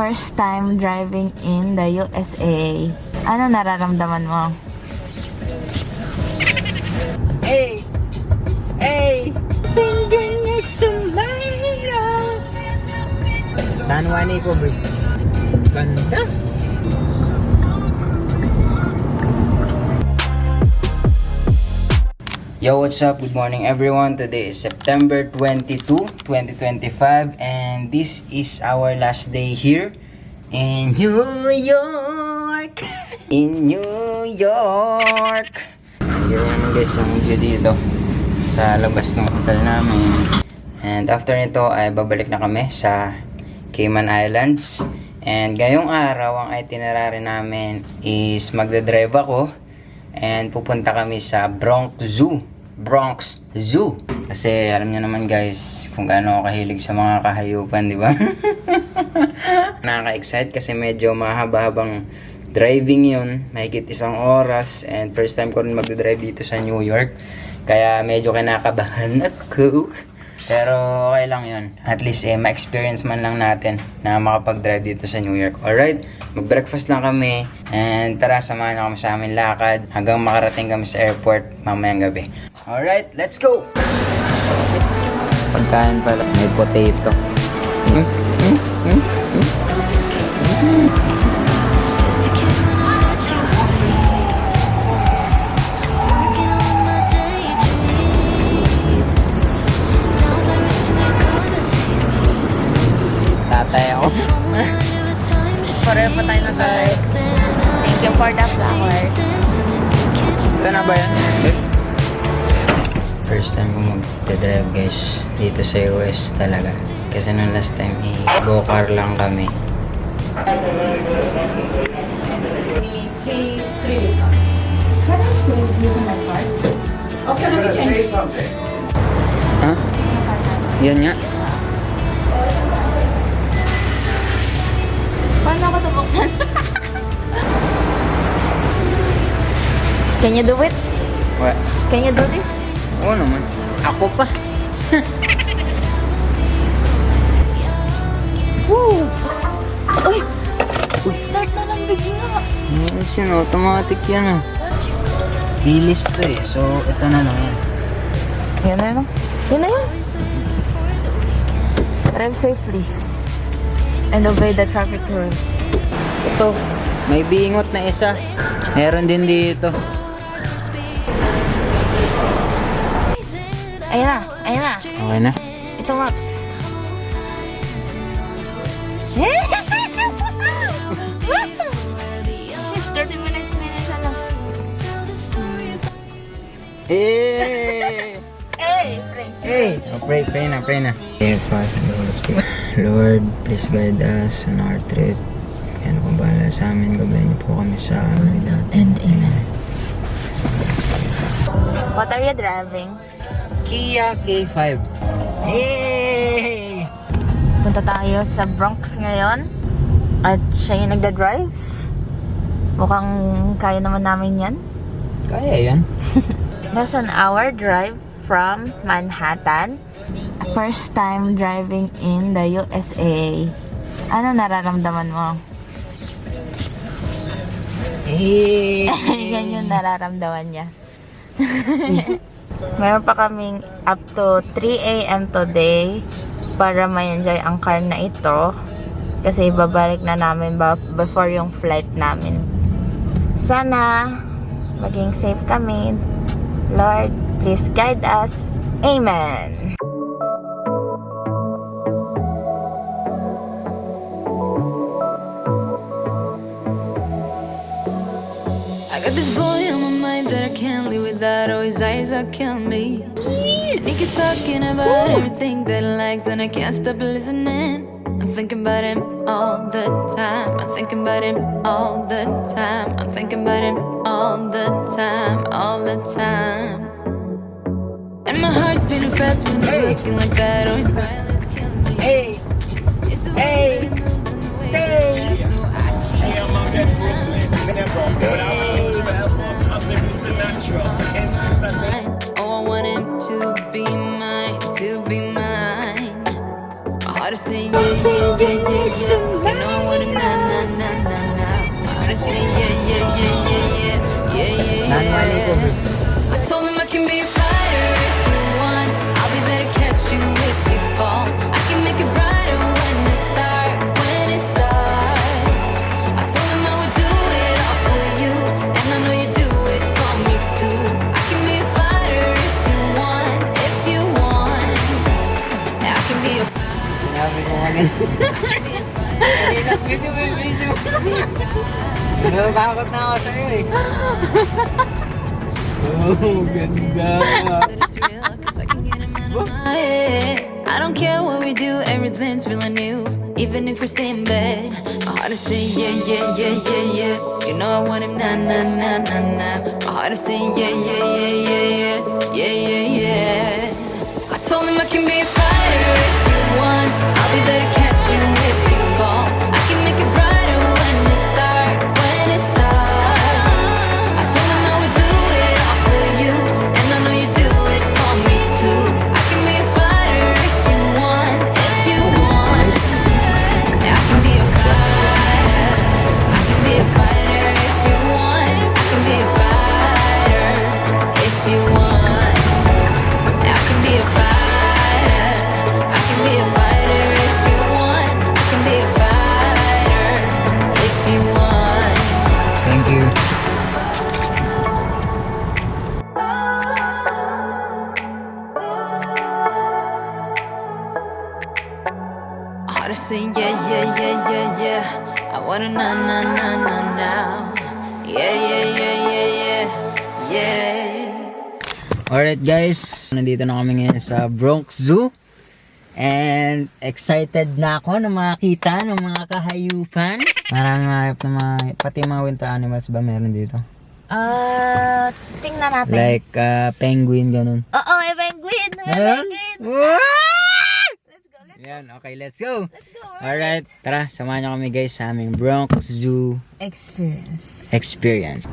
First time driving in the USA. Ano nararamdaman mo? Hey! Hey! Finger niya sumayra. San Juan ko, bro. Ganda! Yo, what's up? Good morning everyone. Today is September 22, 2025 and this is our last day here in New York. In New York. Ganyan guys yung view dito sa labas ng hotel namin. And after nito ay babalik na kami sa Cayman Islands. And ngayong araw ang itinerary namin is magdadrive ako and pupunta kami sa Bronx Zoo. Kasi alam niyo naman guys kung gaano ako kahilig sa mga kahayupan, di ba? Nakaka-excite kasi medyo mahaba-habang driving yun. Mahigit 1 oras. And first time ko rin magdadrive dito sa New York. Kaya medyo kinakabahan ako. Pero okay lang yun. At least ma-experience man lang natin na makapag-drive dito sa New York. Alright, mag-breakfast lang kami. And tara, samahan nyo kami sa aming lakad hanggang makarating kami sa airport mamayang gabi. Alright, let's go! Pagkain pala, may potato. Tatay ako. Pareho pa tayo na tatay. Thank you for the flowers. Ito na ba yan? First time ko mag-drive guys dito sa US talaga. Kasi nung last time go-car lang kami. Ha? Yan nga. Paano ako tumuksan? Can you do it? What? Can you do this? Oo naman. Ako pa. Woo! Uy! Start na lang bigla. Yes yun, automatic yan ah. Dilis to eh. So, ito na lang yan. Yan na yun. Yan na yun. Drive safely. And obey the traffic rules. Ito, may bingot na isa. Meron din dito. Ayun na. Ayun na. Okay na? Ito maps. 30 minutes na lang. Eh! Hey! Praise. Hey! Oh, pray na. Dear Father, Holy Spirit, Lord, please guide us on our trip. Kaya kung bahala sa amin, gabayan niyo po kami sa without end. Amen. What are you driving? Kia K5. Yay! Punta tayo sa Bronx ngayon. At siya yung nagda-drive. Mukhang kaya naman namin yan. Kaya yan. There's an hour drive from Manhattan. First time driving in the USA. Ano nararamdaman mo? Eh! Yan yung nararamdaman niya. Meron pa kaming up to 3 a.m. today para ma-enjoy ang car na ito. Kasi babalik na namin before yung flight namin. Sana maging safe kami. Lord, please guide us. Amen. I got this boy on my mind that I can't live without. Oh, his eyes are killing me. And he keeps talking about everything that he likes, and I can't stop listening. I'm thinking about him all the time. I'm thinking about him all the time. I'm thinking about him all the time, all the time. And my heart's beating fast when he's looking like that. Oh, his smile is killing me. Hey! It's the way he moves and the way he laughs, so I can't. Oh, I want him to be mine, to be mine. My heart is saying yeah, yeah, yeah, yeah, yeah. You know I want Video. Natatakot na ako sa'yo eh. Oh, ganda. But it's real, 'cause I can get 'em out of my head. I don't care what we do, everything's feeling new. Even if we stay in bed, my heart is saying yeah, yeah, yeah, yeah, yeah. You know I want him, nah, nah, nah, nah, nah. My heart is saying yeah, yeah, yeah, yeah, yeah, yeah, yeah, yeah. I told him I can be a fighter if you want. I'll be there to catch you if you fall. I can make it brighter when it starts, when it starts. I told him I would do it all for you, and I know you do it for me too. I can be a fighter if you want, if you want. Yeah, I can be a fighter. I can be a fighter if you want. I can be a fighter if you want. Yeah, I can be a fighter. I can be a fighter if you want. I can be a fighter if you want. Thank you. My heart is saying yeah, yeah, yeah, yeah, yeah. I wanna na na na na now. Yeah, yeah, yeah, yeah, yeah, yeah. Alright guys, nandito na kami ngayon sa Bronx Zoo. And excited na ako na makakita ng mga kahayupan. Marami pati mga winter animals ba meron dito? Tingnan natin. Like penguin, ganun. Oo, may penguin. May Huh? penguin. What? Let's go. Yan, okay, let's go. Let's go. Alright, tara, samahan niyo kami guys sa aming Bronx Zoo Experience. experience.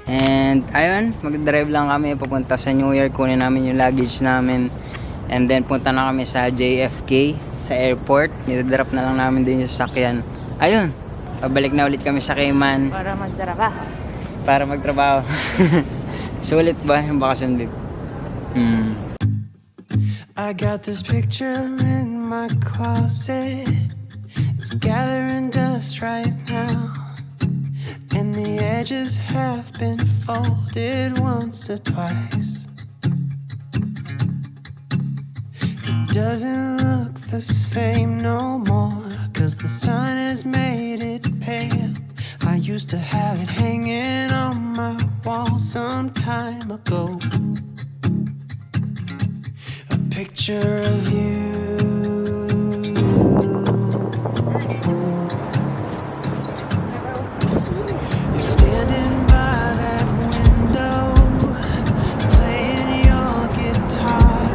And ayun, mag-drive lang kami papunta sa New York, kunin namin yung luggage namin. And then punta na kami sa JFK, sa airport. I-drop na lang namin din yung sasakyan. Ayun, pabalik na ulit kami sa Cayman Para magtrabaho. para magtrabaho. Sulit ba yung bakasyon dito? I got this picture in my closet. It's gathering dust right now. And the edges have been folded once or twice. It doesn't look the same no more, 'cause the sun has made it pale. I used to have it hanging on my wall some time ago. A picture of you. You're standing by that window, playing your guitar.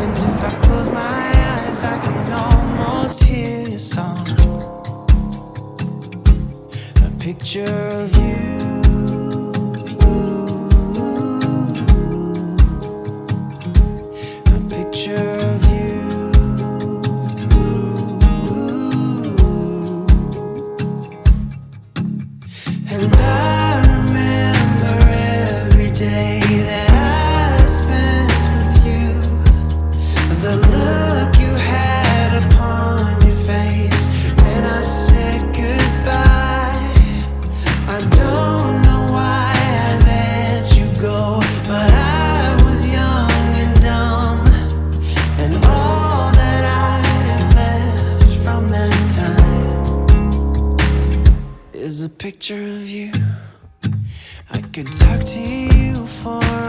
And if I close my eyes, I can almost hear your song. A picture of you. A picture of you. And I remember every day that I could talk to you for